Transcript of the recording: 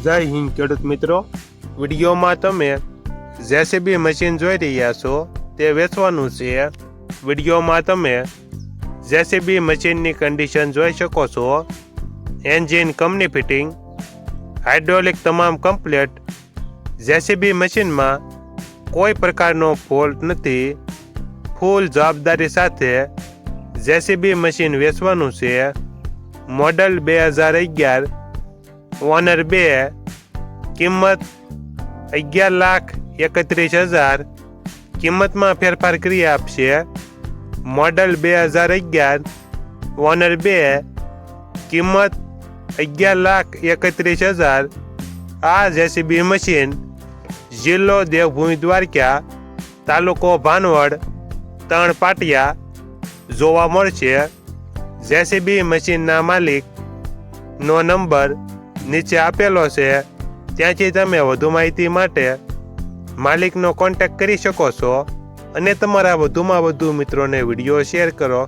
જય હિન્દ ખેડૂત મિત્રો, વિડીયોમાં તમે જેસીબી મશીન જોઈ રહ્યા છો તે વેચવાનું છે. વિડીયોમાં તમે જેસીબી મશીનની કન્ડિશન જોઈ શકો છો. એન્જિન કંપની ફિટિંગ, હાઇડ્રોલિક તમામ કમ્પ્લીટ. જેસીબી મશીનમાં કોઈ પ્રકારનો ફોલ્ટ નથી. ફૂલ જવાબદારી સાથે જેસીબી મશીન વેચવાનું છે. મોડલ 2011, ઓનર 2, કિંમત 11,31,000. કિંમતમાં ફેરફાર કરી આપશે. મોડલ 2011, ઓનર 2, કિંમત 11,31,000. આ જેસીબી મશીન જિલ્લો દેવભૂમિ દ્વારકા, તાલુકો ભાનવડ, તણ પાટિયા જોવા મળશે. જેસીબી મશીનના માલિકનો નંબર નીચે આપેલો છે, ત્યાંથી તમે વધુ માહિતી માટે માલિકનો કોન્ટેક્ટ કરી શકો છો અને તમારા વધુમાં વધુ મિત્રોને વિડીયો શેર કરો.